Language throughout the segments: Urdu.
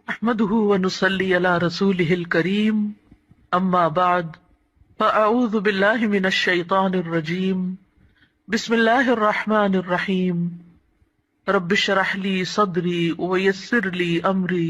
نحمده ونصلي على رسوله الكريم اما بعد فاعوذ بالله من الشيطان الرجيم بسم الله الرحمن الرحيم رب اشرح لي صدري ويسر لي امري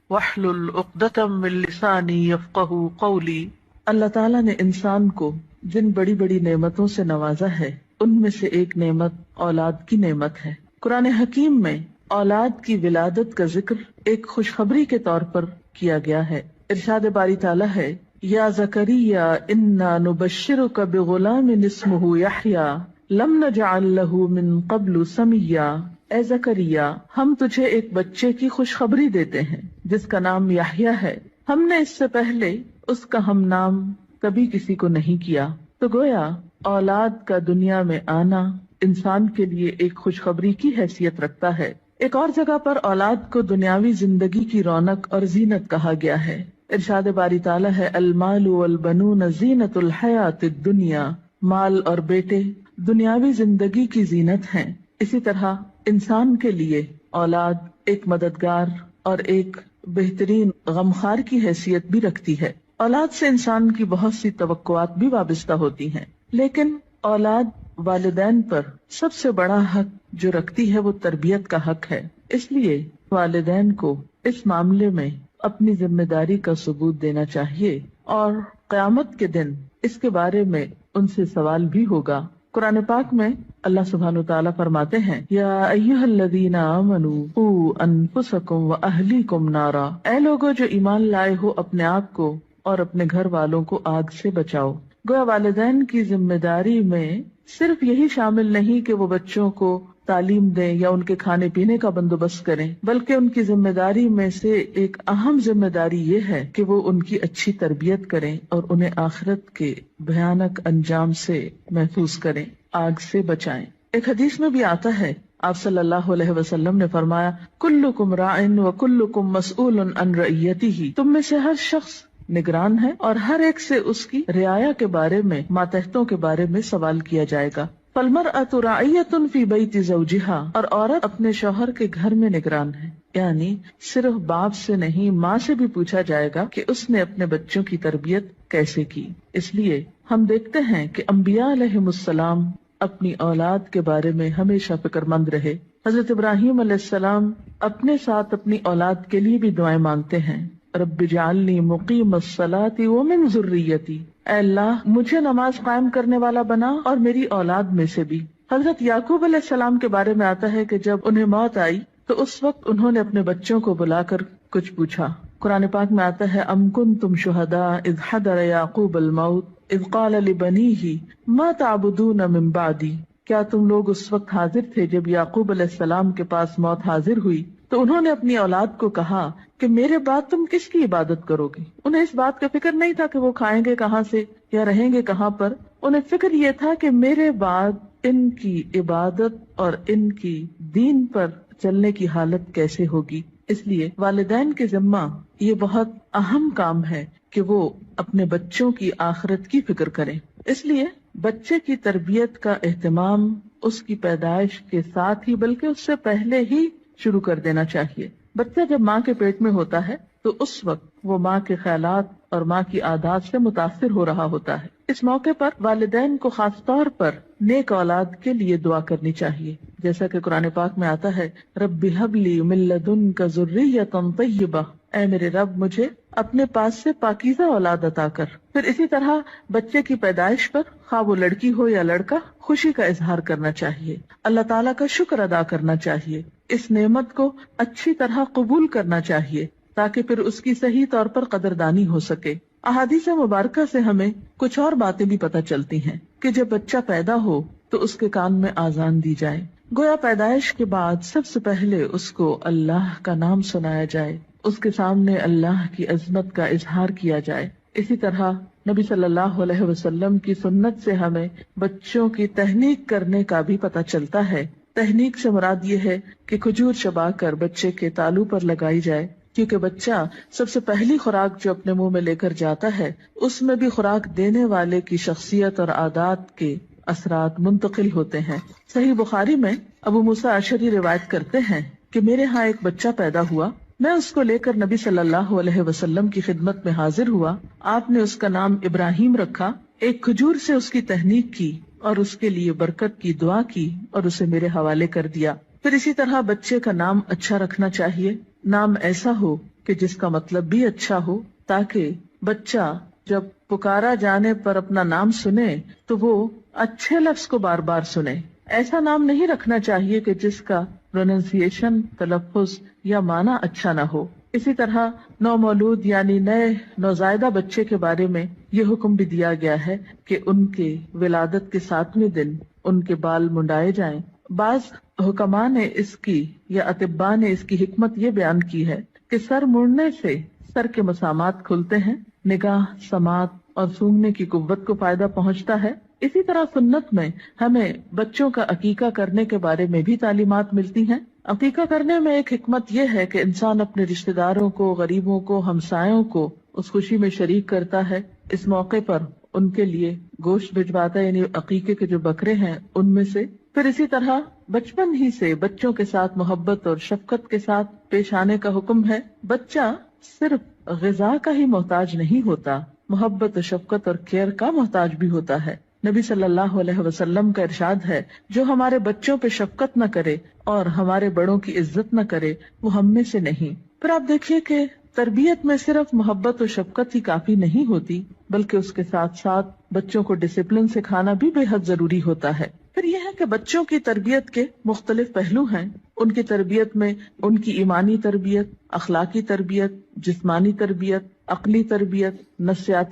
واحلل عقدة من لساني يفقهوا قولي۔ اللہ تعالیٰ نے انسان کو جن بڑی بڑی نعمتوں سے نوازا ہے ان میں سے ایک نعمت اولاد کی نعمت ہے۔ قرآن حکیم میں اولاد کی ولادت کا ذکر ایک خوشخبری کے طور پر کیا گیا ہے۔ ارشاد باری تعالیٰ ہے، یا زکریا انا نبشرک بغلام اسمہ یحییٰ لم نجعل لہ من قبل سمیا۔ اے زکریا، ہم تجھے ایک بچے کی خوشخبری دیتے ہیں جس کا نام یحییٰ ہے، ہم نے اس سے پہلے اس کا ہم نام کبھی کسی کو نہیں کیا۔ تو گویا اولاد کا دنیا میں آنا انسان کے لیے ایک خوشخبری کی حیثیت رکھتا ہے۔ ایک اور جگہ پر اولاد کو دنیاوی زندگی کی رونق اور زینت کہا گیا ہے۔ ارشاد باری تعالیٰ ہے، المال والبنون زینت الحیات الدنیا۔ مال اور بیٹے دنیاوی زندگی کی زینت ہیں۔ اسی طرح انسان کے لیے اولاد ایک مددگار اور ایک بہترین غمخوار کی حیثیت بھی رکھتی ہے۔ اولاد سے انسان کی بہت سی توقعات بھی وابستہ ہوتی ہیں، لیکن اولاد والدین پر سب سے بڑا حق جو رکھتی ہے وہ تربیت کا حق ہے۔ اس لیے والدین کو اس معاملے میں اپنی ذمہ داری کا ثبوت دینا چاہیے، اور قیامت کے دن اس کے بارے میں ان سے سوال بھی ہوگا۔ قرآن پاک میں اللہ سبحانہ وتعالیٰ فرماتے ہیں، یا ایھا الذین آمنوا قوا انفسکم واہلیکم نارا۔ اے لوگو جو ایمان لائے ہو، اپنے آپ کو اور اپنے گھر والوں کو آگ سے بچاؤ۔ گویا والدین کی ذمہ داری میں صرف یہی شامل نہیں کہ وہ بچوں کو تعلیم دیں یا ان کے کھانے پینے کا بندوبست کریں، بلکہ ان کی ذمہ داری میں سے ایک اہم ذمہ داری یہ ہے کہ وہ ان کی اچھی تربیت کریں اور انہیں آخرت کے بھیانک انجام سے محفوظ کریں، آگ سے بچائیں۔ ایک حدیث میں بھی آتا ہے، آپ صلی اللہ علیہ وسلم نے فرمایا، کلکم راع وکلکم مسئول عن رعیتہ۔ تم میں سے ہر شخص نگران ہے اور ہر ایک سے اس کی رعایا کے بارے میں، ماتحتوں کے بارے میں سوال کیا جائے گا۔ فالمرأۃ راعیۃ فی بیت زوجہا، اور عورت اپنے شوہر کے گھر میں نگران ہے، یعنی صرف باپ سے نہیں، ماں سے بھی پوچھا جائے گا کہ اس نے اپنے بچوں کی تربیت کیسے کی۔ اس لیے ہم دیکھتے ہیں کہ انبیاء علیہم السلام اپنی اولاد کے بارے میں ہمیشہ فکر مند رہے۔ حضرت ابراہیم علیہ السلام اپنے ساتھ اپنی اولاد کے لیے بھی دعائیں مانگتے ہیں، رب اجعلنی مقیم الصلاۃ ومن ذریتی۔ اے اللہ، مجھے نماز قائم کرنے والا بنا اور میری اولاد میں سے بھی۔ حضرت یعقوب علیہ السلام کے بارے میں آتا ہے کہ جب انہیں موت آئی تو اس وقت انہوں نے اپنے بچوں کو بلا کر کچھ پوچھا۔ قرآن پاک میں آتا ہے، ام کنتم شہداء اذ حضر یعقوب الموت اذ قال لبنیہ ما تعبدون من بعدی۔ کیا تم لوگ اس وقت حاضر تھے جب یعقوب علیہ السلام کے پاس موت حاضر ہوئی تو انہوں نے اپنی اولاد کو کہا کہ میرے بعد تم کس کی عبادت کرو گے؟ انہیں اس بات کا فکر نہیں تھا کہ وہ کھائیں گے کہاں سے یا رہیں گے کہاں پر، انہیں فکر یہ تھا کہ میرے بعد ان کی عبادت اور ان کی دین پر چلنے کی حالت کیسے ہوگی۔ اس لیے والدین کے ذمہ یہ بہت اہم کام ہے کہ وہ اپنے بچوں کی آخرت کی فکر کریں۔ اس لیے بچے کی تربیت کا اہتمام اس کی پیدائش کے ساتھ ہی بلکہ اس سے پہلے ہی شروع کر دینا چاہیے۔ بچہ جب ماں کے پیٹ میں ہوتا ہے تو اس وقت وہ ماں کے خیالات اور ماں کی عادات سے متاثر ہو رہا ہوتا ہے۔ اس موقع پر والدین کو خاص طور پر نیک اولاد کے لیے دعا کرنی چاہیے، جیسا کہ قرآن پاک میں آتا ہے، رب ہب لی من لدنک ذریۃ طیبہ۔ اے میرے رب، مجھے اپنے پاس سے پاکیزہ اولاد عطا کر۔ پھر اسی طرح بچے کی پیدائش پر، خواہ وہ لڑکی ہو یا لڑکا، خوشی کا اظہار کرنا چاہیے، اللہ تعالیٰ کا شکر ادا کرنا چاہیے، اس نعمت کو اچھی طرح قبول کرنا چاہیے تاکہ پھر اس کی صحیح طور پر قدردانی ہو سکے۔ احادیث مبارکہ سے ہمیں کچھ اور باتیں بھی پتہ چلتی ہیں کہ جب بچہ پیدا ہو تو اس کے کان میں آذان دی جائے، گویا پیدائش کے بعد سب سے پہلے اس کو اللہ کا نام سنایا جائے، اس کے سامنے اللہ کی عظمت کا اظہار کیا جائے۔ اسی طرح نبی صلی اللہ علیہ وسلم کی سنت سے ہمیں بچوں کی تہنیک کرنے کا بھی پتہ چلتا ہے۔ تہنیک سے مراد یہ ہے کہ کھجور چبا کر بچے کے تالو پر لگائی جائے، کیونکہ بچہ سب سے پہلی خوراک جو اپنے منہ میں لے کر جاتا ہے اس میں بھی خوراک دینے والے کی شخصیت اور عادات کے اثرات منتقل ہوتے ہیں۔ صحیح بخاری میں ابو موسیٰ اشعری روایت کرتے ہیں کہ میرے ہاں ایک بچہ پیدا ہوا، میں اس کو لے کر نبی صلی اللہ علیہ وسلم کی خدمت میں حاضر ہوا. آپ نے اس کا نام ابراہیم رکھا. ایک کھجور سے اس کی تہنیک کی اور اس کے لیے برکت کی دعا کی اور اسے میرے حوالے کر دیا. پھر اسی طرح بچے کا نام اچھا رکھنا چاہیے. نام ایسا ہو کہ جس کا مطلب بھی اچھا ہو، تاکہ بچہ جب پکارا جانے پر اپنا نام سنے تو وہ اچھے لفظ کو بار بار سنے. ایسا نام نہیں رکھنا چاہیے کہ جس کا پروننسیشن، تلفظ یا معنی اچھا نہ ہو. اسی طرح نومولود یعنی نئے نوزائیدہ بچے کے بارے میں یہ حکم بھی دیا گیا ہے کہ ان کے ولادت کے 7ویں دن ان کے بال منڈائے جائیں. بعض حکماء نے اس کی یا اطباء نے اس کی حکمت یہ بیان کی ہے کہ سر مڑنے سے سر کے مسامات کھلتے ہیں، نگاہ، سماعت اور سونگھنے کی قوت کو فائدہ پہنچتا ہے. اسی طرح سنت میں ہمیں بچوں کا عقیقہ کرنے کے بارے میں بھی تعلیمات ملتی ہیں. عقیقہ کرنے میں ایک حکمت یہ ہے کہ انسان اپنے رشتہ داروں کو، غریبوں کو، ہمسایوں کو اس خوشی میں شریک کرتا ہے. اس موقع پر ان کے لیے گوشت بھجواتا ہے، یعنی عقیقے کے جو بکرے ہیں ان میں سے. پھر اسی طرح بچپن ہی سے بچوں کے ساتھ محبت اور شفقت کے ساتھ پیش آنے کا حکم ہے. بچہ صرف غذا کا ہی محتاج نہیں ہوتا، محبت و شفقت اور کیئر کا محتاج بھی ہوتا ہے. نبی صلی اللہ علیہ وسلم کا ارشاد ہے، جو ہمارے بچوں پہ شفقت نہ کرے اور ہمارے بڑوں کی عزت نہ کرے وہ ہم میں سے نہیں. پھر آپ دیکھیے کہ تربیت میں صرف محبت و شفقت ہی کافی نہیں ہوتی، بلکہ اس کے ساتھ ساتھ بچوں کو ڈسپلن سکھانا بھی بے حد ضروری ہوتا ہے. پھر یہ ہے کہ بچوں کی تربیت کے مختلف پہلو ہیں. ان کی تربیت میں ان کی ایمانی تربیت، اخلاقی تربیت، جسمانی تربیت، عقلی تربیت، نفسیاتی